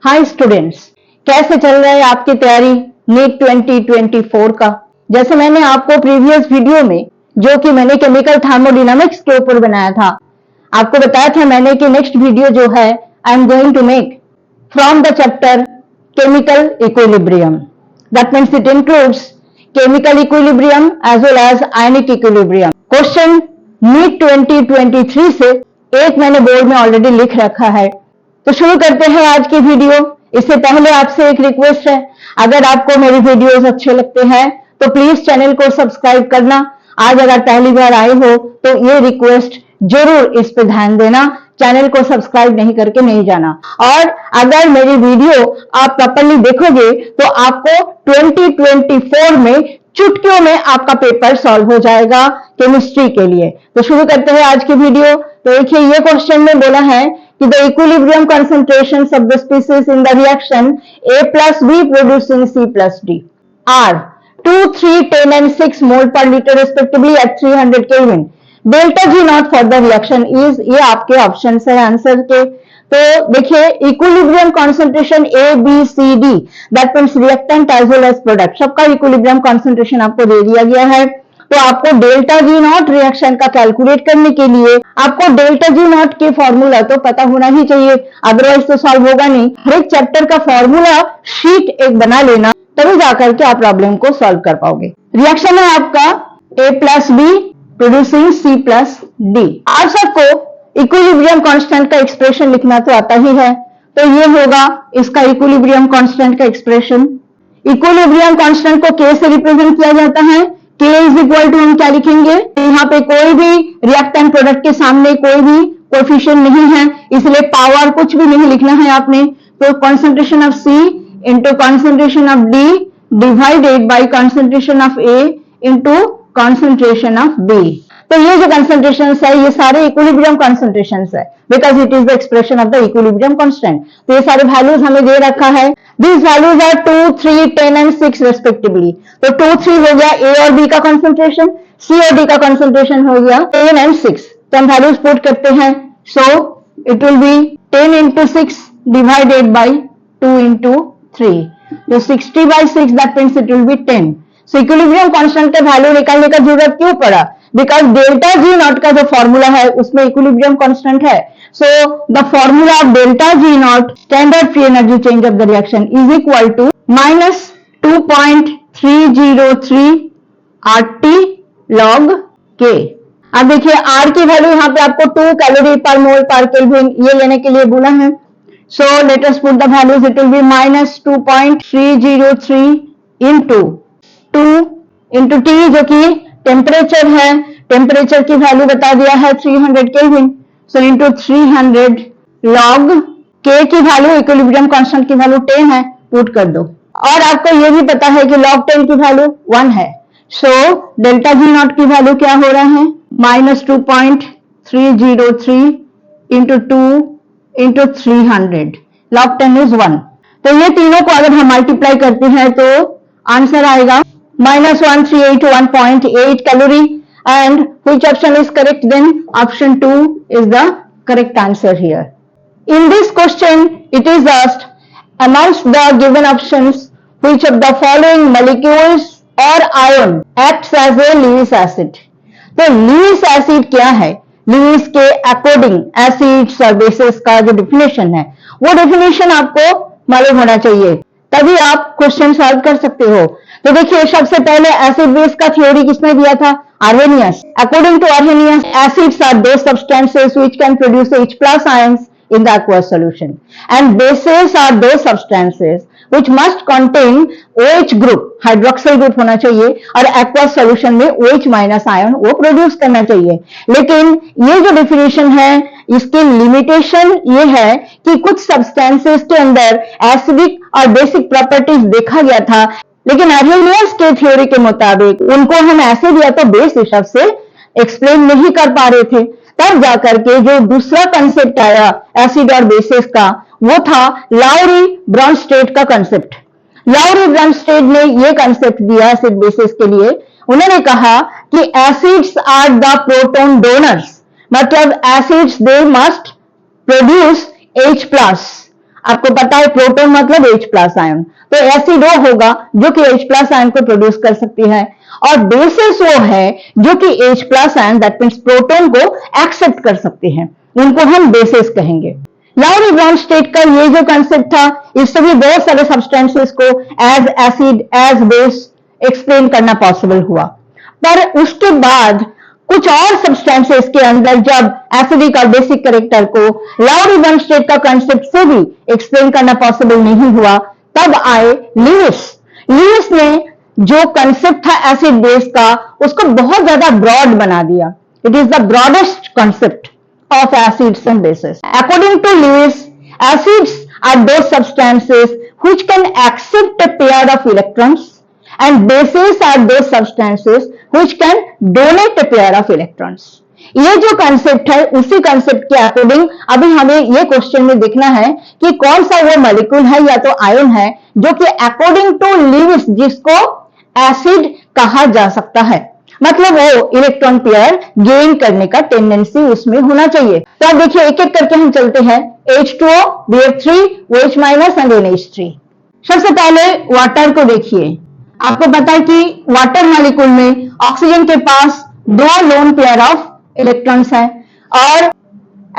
Hi students, कैसे चल रहा है आपकी तैयारी नीट 2024 का। जैसे मैंने आपको प्रीवियस वीडियो में, जो कि मैंने केमिकल थर्मोडायनामिक्स के ऊपर बनाया था, आपको बताया था मैंने कि नेक्स्ट वीडियो जो है I am going to make from the chapter chemical equilibrium. That means it includes chemical equilibrium as well as ionic equilibrium. Question NEET 2023 से एक मैंने बोर्ड में ऑलरेडी लिख रखा है। तो शुरू करते हैं आज की वीडियो। इससे पहले आपसे एक रिक्वेस्ट है, अगर आपको मेरी वीडियोस अच्छे लगते हैं तो प्लीज चैनल को सब्सक्राइब करना। आज अगर पहली बार आए हो तो ये रिक्वेस्ट जरूर इस पे ध्यान देना, चैनल को सब्सक्राइब नहीं करके नहीं जाना। और अगर मेरी वीडियो आप प्रॉपरली देखोगे तो आपको 2024 में चुटकियों में आपका पेपर सॉल्व हो जाएगा केमिस्ट्री के लिए। तो शुरू करते हैं आज की वीडियो। तो देखिए, ये क्वेश्चन में बोला है कि the equilibrium concentrations of the species in the reaction A plus B producing C plus D are 2, 3, 10 and 6 mole per liter respectively at 300 Kelvin. Delta G naught for the reaction is, ये आपके option है answer के। तो देखिए, equilibrium concentration A, B, C, D, that means reactant as well as product, सबका equilibrium concentration आपको दे दिया गया है। तो आपको डेल्टा जी नॉट रिएक्शन का कैलकुलेट करने के लिए आपको डेल्टा जी नॉट के फॉर्मूला तो पता होना ही चाहिए, अदरवाइज तो सॉल्व होगा नहीं। हर एक चैप्टर का फॉर्मूला शीट एक बना लेना, तभी जाकर के आप प्रॉब्लम को सॉल्व कर पाओगे। रिएक्शन है आपका A plus be producing C plus D. आप सबको इक्विलिब्रियम कांस्टेंट का एक्सप्रेशन लिखना तो आता ही है, तो ये होगा इसका इक्विलिब्रियम कांस्टेंट का एक्सप्रेशन। इक्विलिब्रियम कांस्टेंट को K से रिप्रेजेंट किया जाता है। K इज इक्वल टू, हम क्या लिखेंगे, यहाँ पे कोई भी रिएक्टेंट प्रोडक्ट के सामने कोई भी कोएफिशिएंट नहीं है, इसलिए पावर कुछ भी नहीं लिखना है आपने। तो concentration of C into concentration of D divided by concentration of A into concentration of B। तो ये जो कॉन्सेंट्रेशन है ये सारे इक्विलिब्रियम कॉन्सेंट्रेशन है, because it is the expression of the equilibrium constant. तो ये सारे वैल्यूज हमें दे रखा है। These values are 2, 3, 10 and 6 respectively. तो 2, 3 हो गया A और B का कॉन्सेंट्रेशन, C और D का कॉन्सेंट्रेशन हो गया 10 एंड 6। तो हम वैल्यूज पुट करते हैं। So it will be 10 into 6 divided by 2 into 3, तो 60 by 6, that means it will be 10। So equilibrium constant का वैल्यू निकालने का जरूरत क्यों पड़ा? बिकॉज डेल्टा जी नॉट का जो फॉर्मूला है उसमें इक्विलिब्रियम कांस्टेंट है। So the formula of delta G naught, standard free energy change of the reaction, is equal to minus 2.303 RT log K। अब देखिए, R की वैल्यू यहाँ पे आपको 2 कैलोरी पर मोल पर केल्विन ये लेने के लिए बोला है। So let us put the values, it will B minus 2.303 into 2 into T जो कि टेम्परेचर है, टेम्परेचर की वैल्यू बता दिया है 300 kelvin. So into 300 log K की वैल्यू, इक्विलिब्रियम कांस्टेंट की वैल्यू 10 है, पुट कर दो। और आपको ये भी पता है कि लॉग 10 की वैल्यू 1 है। सो डेल्टा जी नॉट की वैल्यू क्या हो रहा है, minus 2.303 into 2 into 300, log 10 is 1। तो ये तीनों को अगर हम मल्टीप्लाई करते हैं तो आंसर आएगा minus 1381.8 calorie, and which option is correct then? Option 2 is the correct answer here. In this question it is asked, amongst the given options which of the following molecules or ion acts as a Lewis acid? तो Lewis acid क्या है? Lewis के according acids और basis का जो definition है वो definition आपको मालूम होना चाहिए, तभी आप क्वेश्चन सॉल्व कर सकते हो। तो देखिए, सबसे पहले एसिड बेस का थ्योरी किसने दिया था? Arrhenius. According to Arrhenius, acids are those substances which can produce H+ ions in the aqueous solution, and bases are those substances which must contain OH group, hydroxyl group होना चाहिए, और aqueous solution में OH- ion वो produce करना चाहिए। लेकिन ये जो डिफिनेशन है इसकी लिमिटेशन ये है कि कुछ सब्सटेंसेस के अंदर एसिडिक और बेसिक प्रॉपर्टीज देखा गया था, लेकिन आर्हेनियस के थ्योरी के मुताबिक उनको हम एसिड या तो बेस हिसाब से एक्सप्लेन नहीं कर पा रहे थे। तब जाकर के जो दूसरा कंसेप्ट आया एसिड और बेसिस का, वो था लाउरी ब्रॉनस्टेड का कंसेप्ट। लाउरी ब्रॉनस्टेड ने ये कंसेप्ट दिया एसिड बेसिस के लिए। उन्होंने कहा कि acids are the proton donors, मतलब acids they must produce H+, आपको पता है प्रोटॉन मतलब H प्लस आयन, तो एसिड वो होगा जो कि H प्लस आयन को प्रोड्यूस कर सकती है, और बेसिस वो है जो कि H plus ion that means proton को एक्सेप्ट कर सकते हैं, उनको हम बेसिस कहेंगे। लाउरी ब्राउन स्टेट का ये जो कंसेप्ट था, इससे भी बहुत सारे सब्सटेंसेस को as acid as base explain करना पॉसिबल हुआ, पर उसके बाद कुछ और सब्सटेंसेस के अंदर जब एसिडिक और बेसिक कैरेक्टर को लाउरी ब्राउन स्टेट का कंसेप्ट से भी एक्सप्लेन करना पॉसिबल नहीं हुआ, तब आए ल्यूइस। ल्यूइस ने जो कंसेप्ट था एसिड बेस का, उसको बहुत ज्यादा ब्रॉड बना दिया। It is the broadest concept of acids and bases. According to Lewis, acids are those substances which can accept a pair of electrons and bases are those substances which can donate a pair of electrons. ये जो concept है, उसी concept के according अभी हमें ये question में देखना है कि कौन सा वो मॉलिक्यूल है या तो आयन है जो कि अकॉर्डिंग टू लीविस जिसको एसिड कहा जा सकता है, मतलब वो इलेक्ट्रॉन पेयर गेन करने का टेंडेंसी उसमें होना चाहिए। तो अब देखिए एक एक करके हम चलते हैं। H2O, BF3, OH minus and NH3। सबसे पहले वाटर को देखिए। आपको पता है कि वाटर मॉलिक्यूल में ऑक्सीजन के पास दो लोन पेयर ऑफ इलेक्ट्रॉन्स हैं, और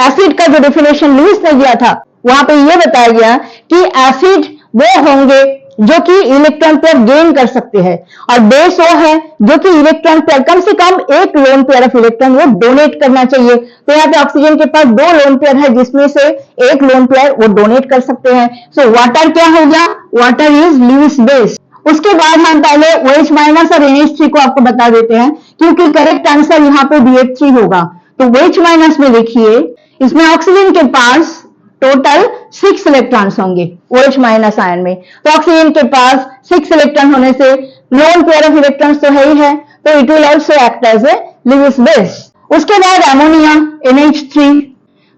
एसिड का जो डेफिनेशन लुईस ने दिया था वहां पे ये बताया गया कि एसिड वो होंगे जो कि इलेक्ट्रॉन पेयर गेन कर सकते हैं, और बेस वो है जो कि इलेक्ट्रॉन पेयर कम से कम एक लोन पेयर ऑफ इलेक्ट्रॉन वो डोनेट करना चाहिए। तो यहाँ पे ऑक्सीजन के पास दो लोन पेयर है जिसमें से एक लोन पेयर वो डोनेट कर सकते हैं। सो वाटर क्या हो गया? Water is Lewis base. उसके बाद हम पहले OH माइनस और NH3 को आपको बता देते हैं, क्योंकि करेक्ट आंसर यहाँ पे BF3 होगा। तो OH माइनस में देखिए, इसमें ऑक्सीजन के पास टोटल 6 इलेक्ट्रॉन्स होंगे OH माइनस आयन में। तो ऑक्सीजन के पास 6 इलेक्ट्रॉन होने से लोन पेयर ऑफ इलेक्ट्रॉन्स तो है ही है, तो it will also act as a Lewis base. उसके बाद अमोनिया NH3।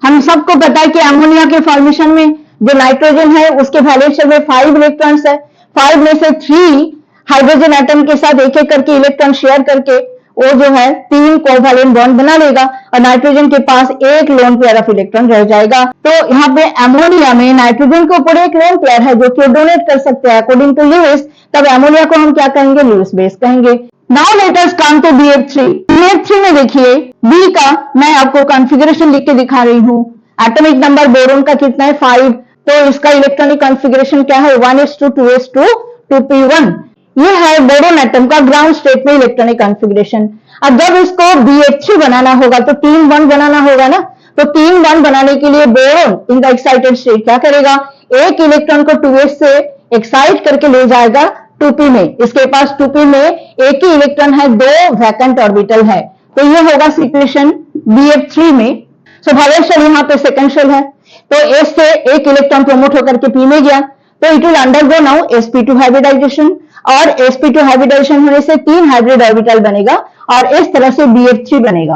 हम सबको पता है कि अमोनिया के फॉर्मेशन में जो नाइट्रोजन है उसके वैलेंस में 5 इलेक्ट्रॉन्स है। 5 में से 3 हाइड्रोजन एटम के साथ एक एक करके इलेक्ट्रॉन शेयर करके वो जो है 3 कोवैलेंट बॉन्ड बना लेगा, और नाइट्रोजन के पास एक लोन पेयर ऑफ इलेक्ट्रॉन रह जाएगा। तो यहाँ पे अमोनिया में नाइट्रोजन के ऊपर एक लोन पेयर है जो कि डोनेट कर सकते हैं अकॉर्डिंग टू लुईस, तब अमोनिया को हम क्या कहेंगे? लुईस बेस कहेंगे। Now let us come to BF3। BF3 में देखिए बी का मैं आपको कॉन्फ़िगरेशन लिख के दिखा रही हूँ। एटॉमिक नंबर बोरोन का कितना है? 5। तो इसका इलेक्ट्रॉनिक कॉन्फ़िगरेशन क्या है? 1:2:2p1। ये है बोरोन एटम का ग्राउंड स्टेट में इलेक्ट्रॉनिक कॉन्फ़िगरेशन। अब जब इसको BH3 बनाना होगा तो 3 बॉन्ड बनाना होगा ना, तो 3 बॉन्ड बनाने के लिए boron in the excited state क्या करेगा? एक इलेक्ट्रॉन को 2s से एक्साइट करके ले जाएगा 2p में। इसके पास 2p में एक ही इलेक्ट्रॉन है, 2 वैकेंट ऑर्बिटल है, तो ये होगा सिचुएशन BF3 में। सो वैलेंस शेल यहाँ पे सेकंड शेल है, तो S से एक इलेक्ट्रॉन प्रोमोट होकर के P में गया, तो it will undergo now sp2 hybridisation, और sp2 हाइब्रिडाइजेशन होने से 3 हाइब्रिड ऑर्बिटल बनेगा और इस तरह से BF3 बनेगा।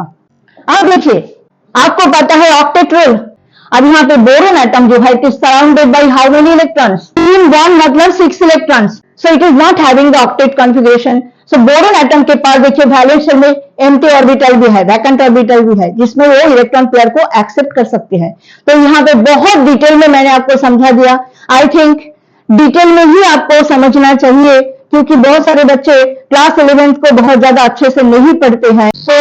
अब देखिए आपको पता है ऑक्टेट रूल। अब यहाँ पे बोरोन एटम जो है it is surrounded by how many electrons? 3 bond मतलब 6 electrons, so it is not having the octet configuration. So boron atom के पास देखिए वैलेंस शेल में एम्प्टी ऑर्बिटल भी है, वैकेंट ऑर्बिटल भी है, जिसमें वो इलेक्ट्रॉन पेयर को एक्सेप्ट कर सकते हैं। तो यहाँ पे बहुत डिटेल में मैंने आपको समझा दिया। आई थिंक डिटेल में ही आपको समझना चाहिए, क्योंकि बहुत सारे बच्चे क्लास 11th को बहुत ज्यादा अच्छे से नहीं पढ़ते हैं। So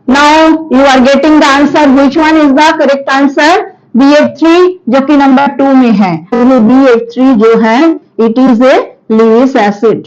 now you are getting the answer. Which one is the correct answer? BF3 जो कि नंबर 2 में है। BF3 जो है it is a Lewis acid.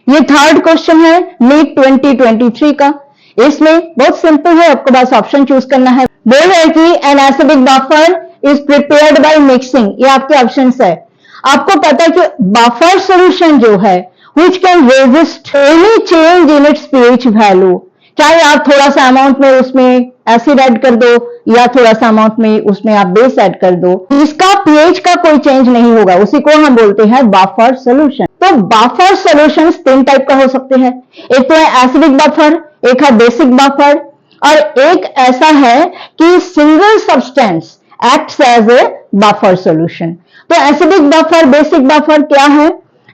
ये थर्ड क्वेश्चन है नीट 2023 का। इसमें बहुत सिंपल है, आपको बस ऑप्शन चूज करना है। बोल रहे कि an acidic buffer is prepared by mixing, ये आपके ऑप्शन है। आपको पता है कि बफर सॉल्यूशन जो है which can resist any change in its pH value, चाहे आप थोड़ा सा अमाउंट में उसमें एसिड ऐड कर दो या थोड़ा सा अमाउंट में उसमें आप बेस ऐड कर दो, इसका pH का कोई चेंज नहीं होगा, उसी को हम बोलते हैं बफर सॉल्यूशन। तो बफर सॉल्यूशंस 3 टाइप का हो सकते हैं, एक तो है एसिडिक बफर, एक है बेसिक बफर, और एक ऐसा है कि single substance acts as a buffer solution. तो एसिडिक बफर, बेसिक बफर क्या है?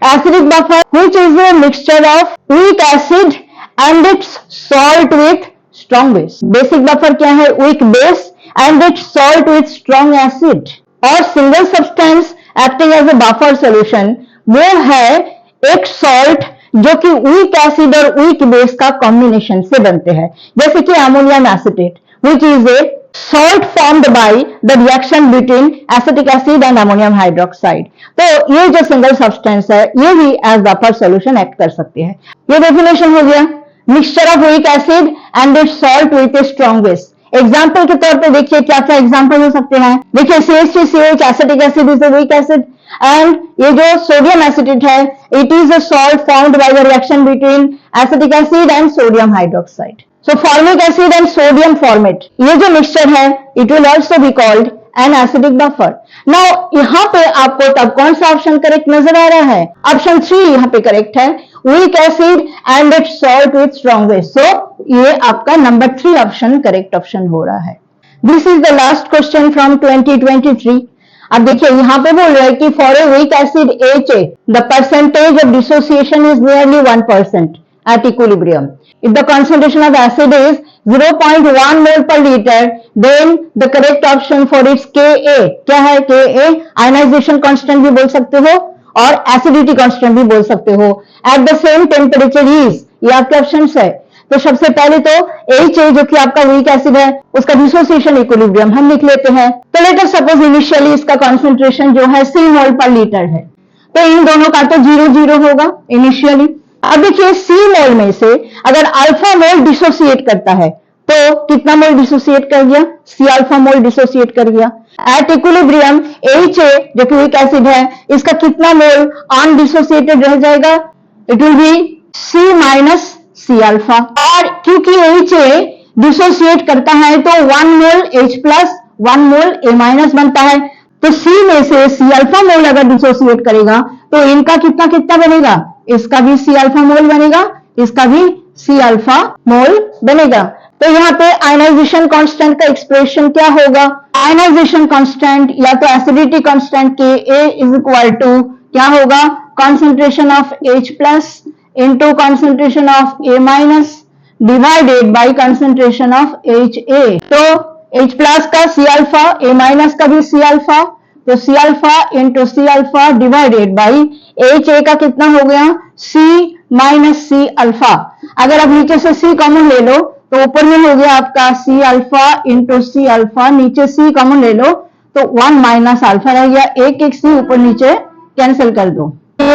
Acidic buffer which is a mixture of weak acid and its salt with strong base. Basic buffer क्या है? weak base and its salt with strong acid. और single substance acting as a buffer solution वो है एक salt जो कि weak acid और weak base का कॉम्बिनेशन से बनते हैं, जैसे कि ammonium acetate which is a salt formed by the reaction between acetic acid and ammonium hydroxide। तो ये जो सिंगल सब्सटेंस है ये भी एज बफर सॉल्यूशन एक्ट कर सकती है। ये डेफिनेशन हो गया mixture of weak acid and it's salt with a strong base. Example के तौर पे देखिए क्या क्या एग्जाम्पल हो सकते हैं। देखिए CH3CH acetic acid is a weak acid and ये जो सोडियम एसिटेट है it is a salt formed by the reaction between acetic acid and sodium hydroxide. So formic acid and sodium formate ये जो mixture है it will also be called an acidic buffer। Now यहाँ पे आपको तब कौन सा ऑप्शन करेक्ट नजर आ रहा है? ऑप्शन 3 यहाँ पे करेक्ट है, weak acid and its salt with strong base। So ये आपका नंबर 3 ऑप्शन करेक्ट ऑप्शन हो रहा है। This is the last question from 2023। अब देखिए यहाँ पे बोल रहा है कि for a weak acid HA the percentage of dissociation is nearly 1% at equilibrium। If the concentration of acid is 0.1 mole per liter, then the correct option for its Ka क्या है? Ka ionization constant भी बोल सकते हो और acidity constant भी बोल सकते हो। At the same temperature is ये आपके ऑप्शन है। तो सबसे पहले तो HA जो कि आपका वीक एसिड है उसका डिसोसिएशन इक्विलिब्रियम हम लिख लेते हैं। तो लेट अस सपोज इनिशियली इसका कॉन्सेंट्रेशन जो है 3 मोल पर लीटर है, तो इन दोनों का तो 0 होगा इनिशियली। अब देखिए सी मोल में से अगर अल्फा मोल डिसोसिएट करता है तो कितना मोल डिसोसिएट कर गया? सी अल्फा मोल डिसोसिएट कर गया। एट इक्विलिब्रियम HA जो कि वीक एसिड है इसका कितना मोल अनडिसोसिएटेड रह जाएगा? It will be C minus C alpha. और क्योंकि HA डिसोसिएट करता है तो 1 mole H plus 1 mole A minus बनता है। तो C में से सी अल्फा मोल अगर डिसोसिएट करेगा तो इनका कितना बनेगा? इसका भी सी अल्फा मोल बनेगा, इसका भी सी अल्फा मोल बनेगा। तो यहाँ पे आयनाइजेशन कांस्टेंट का एक्सप्रेशन क्या होगा? आयनाइजेशन कांस्टेंट या तो एसिडिटी कांस्टेंट के A इज इक्वल टू क्या होगा? Concentration of H plus into concentration of A minus divided by concentration of HA। तो H प्लस का सी अल्फा, A माइनस का भी सी अल्फा, तो C alpha into C alpha divided by HA का कितना हो गया? C minus C alpha. अगर आप नीचे से C कॉमन ले लो तो ऊपर में हो गया आपका C alpha into C alpha, नीचे C कॉमन ले लो तो 1 माइनस अल्फा रह गया। एक C ऊपर नीचे कैंसिल कर दो। A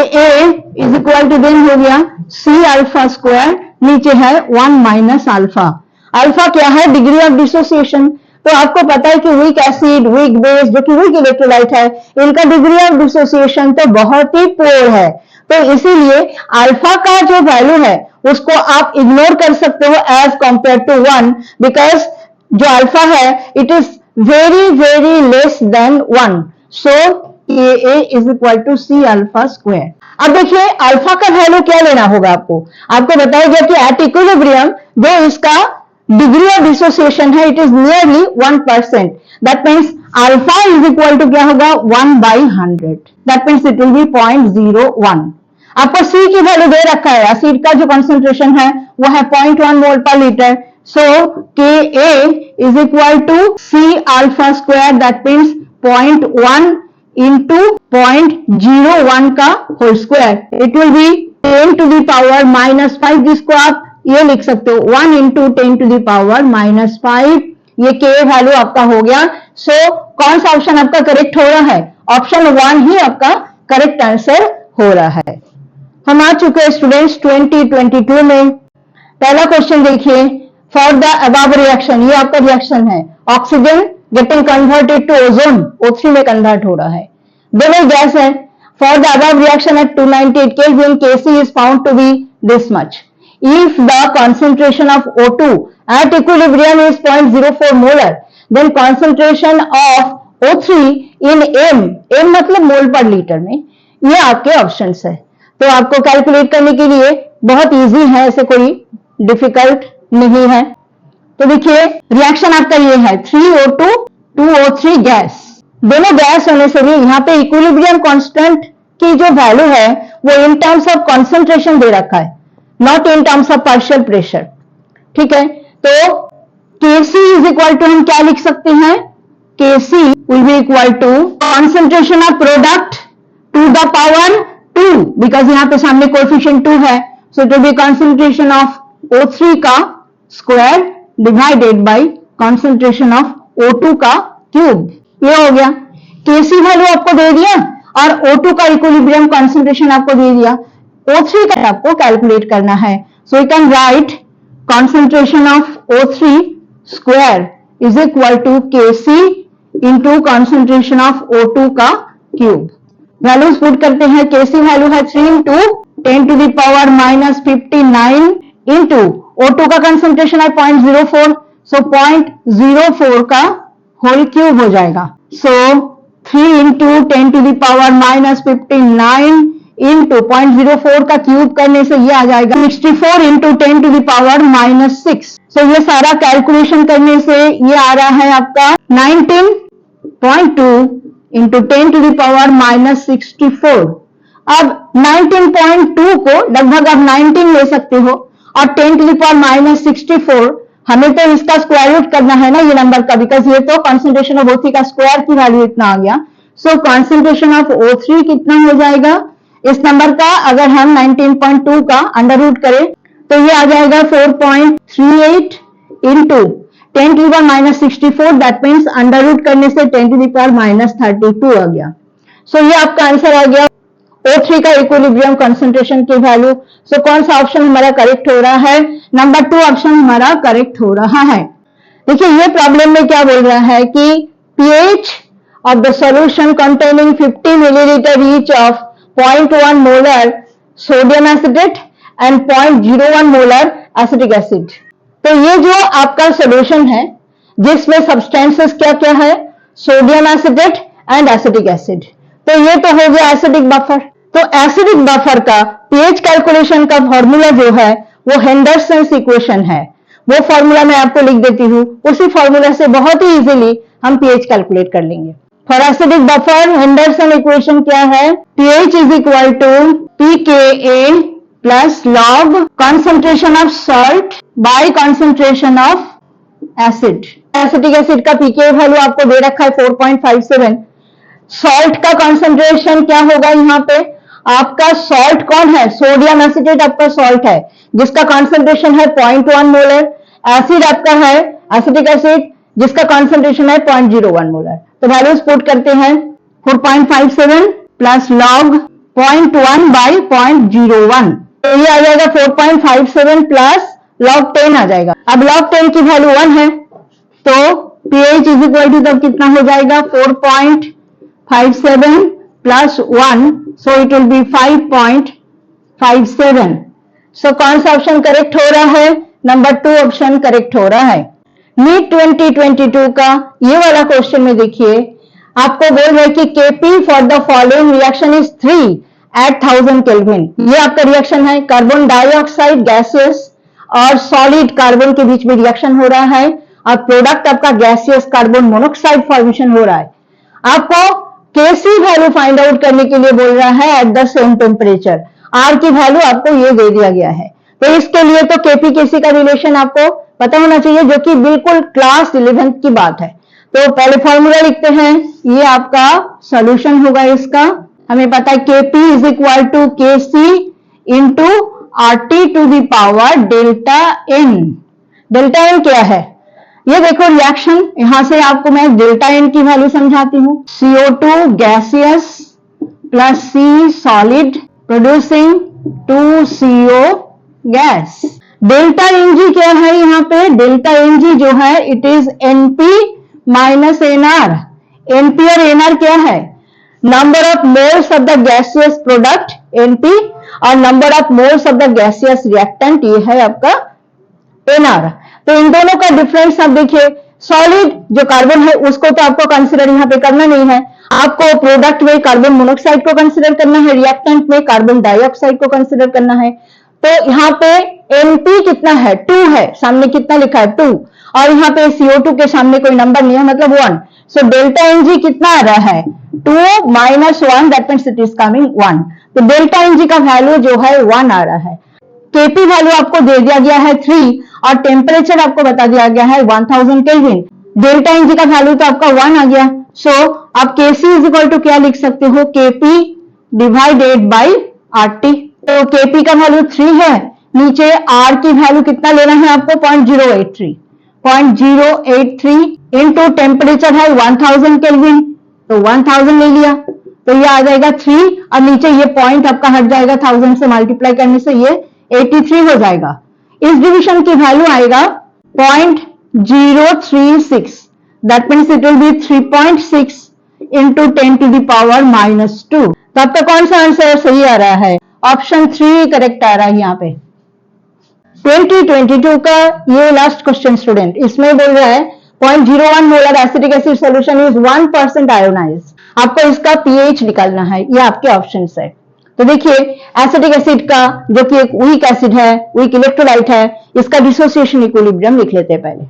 is equal to then हो गया C अल्फा स्क्वायर, नीचे है 1 माइनस अल्फा। अल्फा क्या है? Degree of dissociation. तो आपको पता है कि वीक एसिड, वीक बेस जो कि वीक इलेक्ट्रोलाइट है इनका डिग्री ऑफ डिसोसिएशन तो बहुत ही पुअर है। तो इसीलिए अल्फा का जो वैल्यू है उसको आप इग्नोर कर सकते हो एज कंपेयर टू 1, बिकॉज जो अल्फा है it is very very less than 1। So A is equal to C alpha square. अब देखिए अल्फा का वैल्यू क्या लेना होगा आपको बताया गया कि एट इक्विलिब्रियम जो इसका डिग्री ऑफ डिसोसिएशन है it is nearly 1%। That means alpha is equal to क्या होगा? 1/100। That means it will be 0.01। आपको C की वैल्यू दे रखा है, एसिड का जो कॉन्सेंट्रेशन है वो है 0.1 मोल पर litre. So Ka is equal to C alpha square, that means 0.1 into 0.01 का whole square. It will be 10 to the power -5, जिसको आप ये लिख सकते हो 1 इंटू 10 टू द पावर -5। ये K वैल्यू आपका हो गया। सो कौन सा ऑप्शन आपका करेक्ट हो रहा है? ऑप्शन 1 ही आपका करेक्ट आंसर हो रहा है। हम आ चुके हैं स्टूडेंट्स 2022 में। पहला क्वेश्चन देखिए, फॉर द अबव रिएक्शन, ये आपका रिएक्शन है, oxygen getting converted to ozone, O3 में कन्वर्ट हो रहा है, दोनों गैस है। For the above reaction at 298 Kelvin, Kc is found to be this much. If the concentration of O2 at equilibrium is 0.04 molar, then concentration of O3 in m मतलब मोल पर litre में, ये आपके ऑप्शंस है। तो आपको calculate करने के लिए बहुत इजी है, ऐसे कोई डिफिकल्ट नहीं है। तो देखिए रिएक्शन आपका ये है 3O2 2O3 गैस, दोनों गैस होने से भी यहाँ पे इक्विलिब्रियम कांस्टेंट की जो वैल्यू है वो इन टर्म्स ऑफ कॉन्सेंट्रेशन दे रखा है, not in terms of partial pressure. ठीक है, तो Kc इज इक्वल टू हम क्या लिख सकते हैं? Kc will be equal to concentration of product to the power 2 because यहाँ पे सामने कोएफिशिएंट 2 है, so it will be concentration of O3 का square divided by concentration of O2 का क्यूब। ये हो गया। Kc वैल्यू आपको दे दिया और O2 का इक्विलिब्रियम कॉन्सेंट्रेशन आपको दे दिया, O3 का आपको कैलकुलेट करना है। So you can write concentration of O3 square is equal to Kc into concentration of O2 का क्यूब। वैल्यूज पुट करते हैं। Kc वैल्यू है 3 into 10 to the power minus 59 into O2 का कंसेंट्रेशन है 0.04, सो 0.04 का होल क्यूब हो जाएगा। सो 3 into 10 to the power minus 59 into 0.04 का क्यूब करने से ये आ जाएगा 64 into 10 to the power minus 6। सो ये सारा कैलकुलेशन करने से ये आ रहा है आपका 19.2 into 10 to the power minus 64। अब 19.2 को लगभग आप 19 ले सकते हो और 10 to the power minus 64 हमें तो इसका स्क्वायर रूट करना है ना ये नंबर का, बिकॉज ये तो कॉन्सेंट्रेशन ऑफ O3 का स्क्वायर की वैल्यू इतना आ गया। सो कॉन्सेंट्रेशन ऑफ O3 कितना हो जाएगा इस नंबर का, अगर हम 19.2 का अंडर रूट करें तो ये आ जाएगा 4.38 into 10 to the power minus 64, that means under root करने से 10 to the power minus 32 आ गया। सो ये आपका आंसर आ गया O3 का इक्विलिब्रियम कंसंट्रेशन की वैल्यू। सो कौन सा ऑप्शन हमारा करेक्ट हो रहा है? नंबर 2 ऑप्शन हमारा करेक्ट हो रहा है। देखिए ये प्रॉब्लम में क्या बोल रहा है कि pH of the solution containing 50 milliliter each of 0.1 molar sodium acetate and 0.01 molar acetic acid। तो ये जो आपका सॉल्यूशन है जिसमें सब्सटेंसेस क्या क्या है, sodium acetate and acetic acid, तो ये तो हो गया एसिडिक बफर। तो एसिडिक बफर का पीएच कैलकुलेशन का फॉर्मूला जो है वो हेंडरसन्स इक्वेशन है, वो फॉर्मूला मैं आपको लिख देती हूँ, उसी फॉर्मूला से बहुत ही इजीली हम पीएच कैलकुलेट कर लेंगे। For acidic buffer Henderson equation क्या है, pH is equal to pKa plus log concentration of salt by concentration of acid. Acetic acid का पीके वैल्यू आपको दे रखा है 4.57। सॉल्ट का कॉन्सेंट्रेशन क्या होगा यहाँ पे, आपका सॉल्ट कौन है, सोडियम एसिटेट आपका सॉल्ट है जिसका कॉन्सेंट्रेशन है 0.1 मोलर। एसिड आपका है एसिटिक एसिड जिसका कॉन्सेंट्रेशन है 0.01 मोलर। तो वैल्यूज पुट करते हैं 4.57 प्लस लॉग 0.1 बाई 0.01, तो ये आ जाएगा 4.57 प्लस लॉग 10 आ जाएगा। अब लॉग 10 की वैल्यू 1 है तो pH इज इक्वल टू तब कितना हो जाएगा 4.57 plus 1, so it will B 5.57। सो कौन सा ऑप्शन करेक्ट हो रहा है, नंबर 2 ऑप्शन करेक्ट हो रहा है। नीट 2022 का ये वाला क्वेश्चन में देखिए आपको बोल रहे कि Kp for the following reaction is 3 at 1000 kelvin. ये आपका रिएक्शन है, कार्बन डाइऑक्साइड गैसियस और सॉलिड कार्बन के बीच में रिएक्शन हो रहा है और प्रोडक्ट आपका गैसियस कार्बन मोनोऑक्साइड फॉर्मेशन हो रहा है। आपको Kc वैल्यू फाइंड आउट करने के लिए बोल रहा है at the same temperature. R की वैल्यू आपको ये दे दिया गया है, तो इसके लिए तो Kp Kc का रिलेशन आपको पता होना चाहिए जो कि बिल्कुल क्लास 11th की बात है। तो पहले फॉर्मूला लिखते हैं, ये आपका सॉल्यूशन होगा इसका, हमें पता है Kp is equal to Kc into RT to the power delta N। Delta N क्या है, ये देखो रिएक्शन, यहां से आपको मैं डेल्टा N की वैल्यू समझाती हूँ। CO2 gaseous plus C solid producing 2CO gas. Delta Ng क्या है यहाँ पे, डेल्टा Ng जो है it is Np minus NR। Np और NR क्या है, number of moles of the gaseous product Np और number of moles of the gaseous reactant ये है आपका NR। तो इन दोनों का डिफरेंस आप देखिए, सॉलिड जो कार्बन है उसको तो आपको कंसिडर यहाँ पे करना नहीं है, आपको प्रोडक्ट में कार्बन मोनोऑक्साइड को कंसिडर करना है, रिएक्टेंट में कार्बन डाइऑक्साइड को कंसिडर करना है। तो यहाँ पे Np कितना है 2 है, सामने कितना लिखा है 2, और यहाँ पे CO2 के सामने कोई नंबर नहीं है मतलब 1। सो डेल्टा Ng कितना आ रहा है 2 minus 1, that means it is coming 1। तो डेल्टा Ng का वैल्यू जो है 1 आ रहा है। Kp वैल्यू आपको दे दिया गया है 3 और टेम्परेचर आपको बता दिया गया है 1000 केल्विन। डेल्टा Ng का वैल्यू तो आपका 1 आ गया, सो आप Kc इज इक्वल टू क्या लिख सकते हो, Kp डिवाइडेड बाई RT। तो Kp का वैल्यू 3 है, नीचे R की वैल्यू कितना लेना है आपको, 0.083 इंटू टेम्परेचर है 1000 केल्विन, तो 1000 ले लिया, तो ये आ जाएगा 3 और नीचे ये पॉइंट आपका हट जाएगा, 1000 से मल्टीप्लाई करने से ये 83 हो जाएगा। इस डिविजन की वैल्यू आएगा 0.036, that means it will be 3.6 into 10 to the power -2। तो आपका कौन सा आंसर सही आ रहा है, ऑप्शन 3 करेक्ट आ रहा है यहाँ पे। 2022 का ये लास्ट क्वेश्चन स्टूडेंट, इसमें बोल रहा है 0.01 molar acetic acid solution is 1% ionised. आपको इसका पीएच निकालना है, ये आपके ऑप्शन है। तो देखिए एसिटिक एसिड का जो कि एक वीक एसिड है, वीक इलेक्ट्रोलाइट है, इसका डिसोसिएशन इक्विलिब्रियम लिख लेते हैं पहले।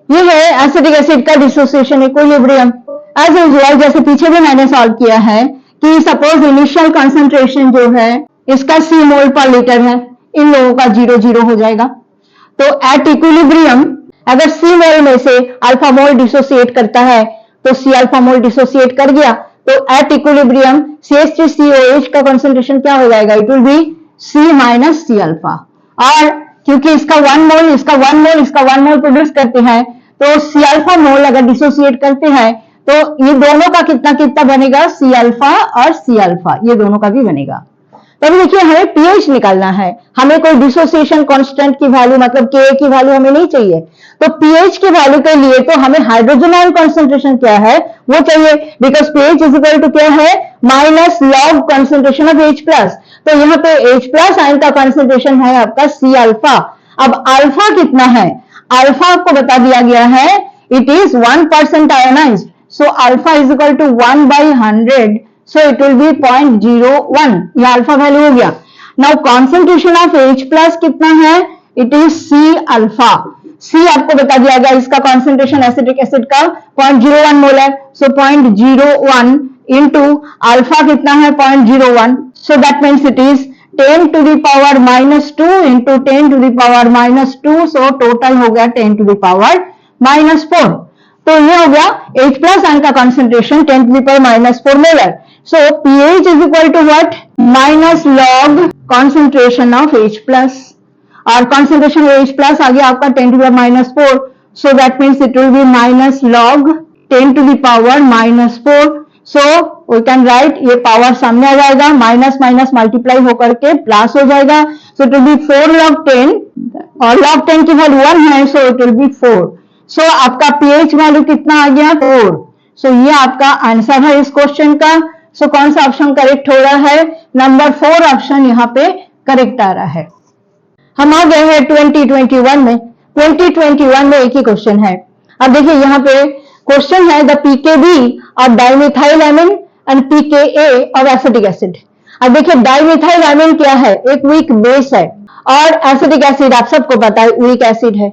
ये है एसिटिक एसिड का डिसोसिएशन इक्विलिब्रियम। एज यूजुअल जैसे पीछे भी मैंने सॉल्व किया है कि सपोज इनिशियल कॉन्सेंट्रेशन जो है इसका C मोल पर लीटर है, इन लोगों का 0 हो जाएगा। तो एट इक्विलिब्रियम अगर C मोल में से अल्फा मोल डिसोसिएट करता है तो C अल्फा मोल डिसोसिएट कर गया, तो एट इक्विलिब्रियम CH3COH का कॉन्सेंट्रेशन क्या हो जाएगा, it will be C minus C alpha. और क्योंकि इसका 1 मोल इसका 1 मोल इसका 1 मोल प्रोड्यूस करते हैं, तो C अल्फा मोल अगर डिसोसिएट करते हैं तो ये दोनों का कितना कितना बनेगा, C अल्फा और C अल्फा, ये दोनों का भी बनेगा। तभी देखिए हमें पीएच निकालना है, हमें कोई डिसोसिएशन कांस्टेंट की वैल्यू मतलब Ka की वैल्यू हमें नहीं चाहिए। तो पीएच की वैल्यू के लिए तो हमें हाइड्रोजन आयन कॉन्सेंट्रेशन क्या है वो चाहिए, because pH is equal to क्या है, minus log concentration of H plus. तो यहाँ पे H प्लस आयन का कॉन्सेंट्रेशन है आपका C अल्फा। अब अल्फा कितना है, अल्फा आपको बता दिया गया है, it is 1% ionised, so alpha is equal to 1/100, so it will be 0.01, ये अल्फा वैल्यू हो गया। Now concentration of H plus कितना है, it is C alpha. C आपको बता दिया गया, इसका कॉन्सेंट्रेशन एसिटिक एसिड का 0.01 मोलर, सो 0.01 इंटू अल्फा कितना है 0.01, so that means it is 10 to the power -2 into 10 to the power -2, so total हो गया 10 टू द पावर -4। तो ये हो गया H प्लस आयन का concentration 10 to the power -4 molar. So pH is equal to what? Minus log concentration of H plus, और concentration of H plus आ गया आपका 10 to the power -4, so that means it will be minus log 10 to the power -4. So we can write, ये power सामने आ जाएगा, minus minus multiply होकर के plus हो जाएगा, so it will be 4 log 10 और log 10 की वैल्यू 1 है, so it will be 4. So आपका pH वैल्यू कितना आ गया 4. So ये आपका आंसर है इस क्वेश्चन का। सो कौन सा ऑप्शन करेक्ट हो रहा है, नंबर 4 ऑप्शन यहाँ पे करेक्ट आ रहा है। हम आ गए हैं 2021 में। 2021 में एक ही क्वेश्चन है। अब देखिए यहाँ पे क्वेश्चन है the pKb of dimethylamine and pKa of acetic acid. अब देखिए डाइमिथाइलएमिन क्या है, एक वीक बेस है, और एसिटिक एसिड आप सबको पता है वीक एसिड है।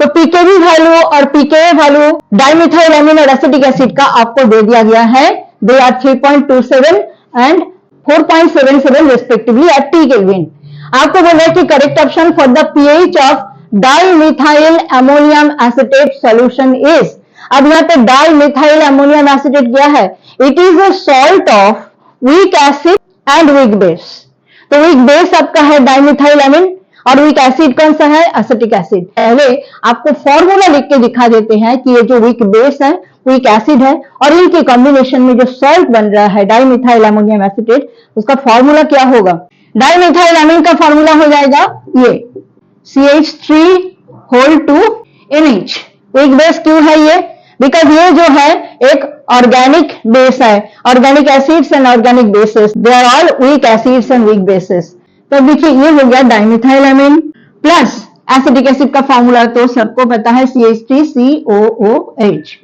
तो pKb वैल्यू और pKa वैल्यू डाइमिथाइलएमिन और एसिटिक एसिड का आपको दे दिया गया है, they are 3.27 and 4.77 respectively at T Kelvin। आपको बोल रहा है कि correct option for the pH of dimethyl ammonium acetate solution is. अब यहाँ पे डाइमिथाइल अमोनियम एसिटेट क्या है, it is a salt of weak acid and weak base. तो वीक बेस आपका है डाइमिथाइलएमिन और वीक एसिड कौन सा है, एसिटिक एसिड। पहले आपको फॉर्मूला लिख के दिखा देते हैं कि ये जो वीक बेस है वीक एसिड है, और इनके कॉम्बिनेशन में जो सॉल्ट बन रहा है डाइमिथाइल अमोनियम एसिटेट, उसका फॉर्मूला क्या होगा, डाइमिथाइलएमिन का फॉर्मूला हो जाएगा ये CH3(2NH। वीक बेस क्यों है ये, बिकॉज ये जो है एक ऑर्गेनिक बेस है, organic acids and organic bases, they are all weak acids and weak bases. तो देखिए ये हो गया डाइमिथाइलएमिन प्लस एसिटिक एसिड का फॉर्मूला तो सबको पता है CH3COOH,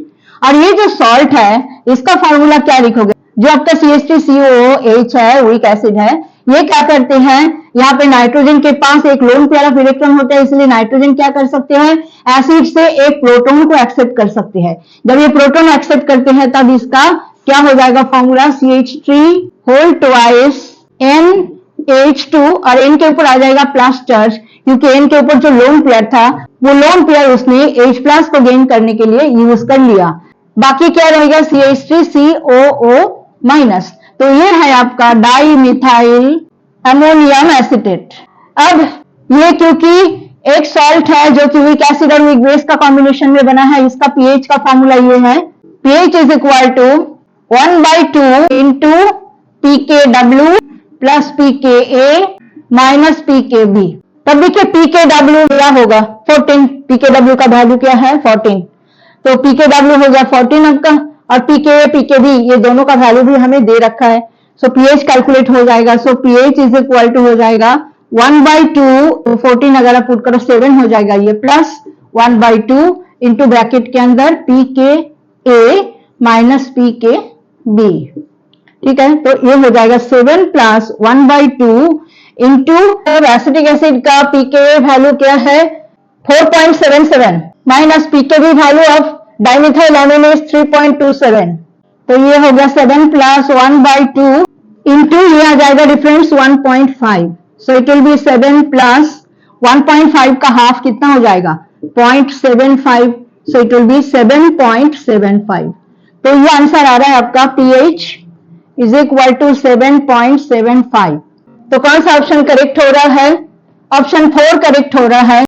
और ये जो सॉल्ट है इसका फॉर्मूला क्या लिखोगे, जो आपका CH3COOH है वीक एसिड है, ये क्या करते हैं, यहाँ पे नाइट्रोजन के पास एक लोन पेयर ऑफ इलेक्ट्रॉन होता है, इसलिए नाइट्रोजन क्या कर सकते हैं, एसिड से एक प्रोटॉन को एक्सेप्ट कर सकते हैं। जब ये प्रोटॉन एक्सेप्ट करते हैं तब इसका क्या हो जाएगा फॉर्मूला, CH3(NH2), और N के ऊपर आ जाएगा प्लस चार्ज, क्योंकि N के ऊपर जो लोन पेयर था वो लोन पेयर उसने H प्लस को गेन करने के लिए यूज कर लिया। बाकी क्या रहेगा CH3COO माइनस। तो ये है आपका डाई मिथाइल अमोनियम एसीटेट। अब ये क्योंकि एक सॉल्ट है जो कि वीक एसिड और वीक बेस का कॉम्बिनेशन में बना है, इसका पीएच का फॉर्मूला ये है, pH is equal to 1/2 into pKw plus pKa minus pKb। तब देखिए pKw क्या होगा 14, pKw का वैल्यू क्या है 14, तो pKw होगा 14 आपका, और pKa pKb ये दोनों का वैल्यू भी हमें दे रखा है। सो pH कैलकुलेट हो जाएगा। सो pH इज इक्वल टू हो जाएगा 1/2, 14 अगर आप पुट करो 7 हो जाएगा ये, प्लस 1/2 इंटू ब्रैकेट के अंदर pKa माइनस pKb। ठीक है, तो ये हो जाएगा 7 प्लस 1/2 इंटू एसिटिक एसिड का pKa वैल्यू क्या है 4.77 minus pKb value of dimethyl amine is 3.27, तो ये हो गया 7 प्लस 1/2 इंटू ये आ जाएगा difference 1.5, so it will B 7 plus 1.5 का हाफ कितना हो जाएगा 0.75, सो इट विल बी 7.75। तो ये आंसर आ रहा है आपका pH इज इक्वल टू 7.75। तो कौन सा ऑप्शन करेक्ट हो रहा है, ऑप्शन 4 करेक्ट हो रहा है।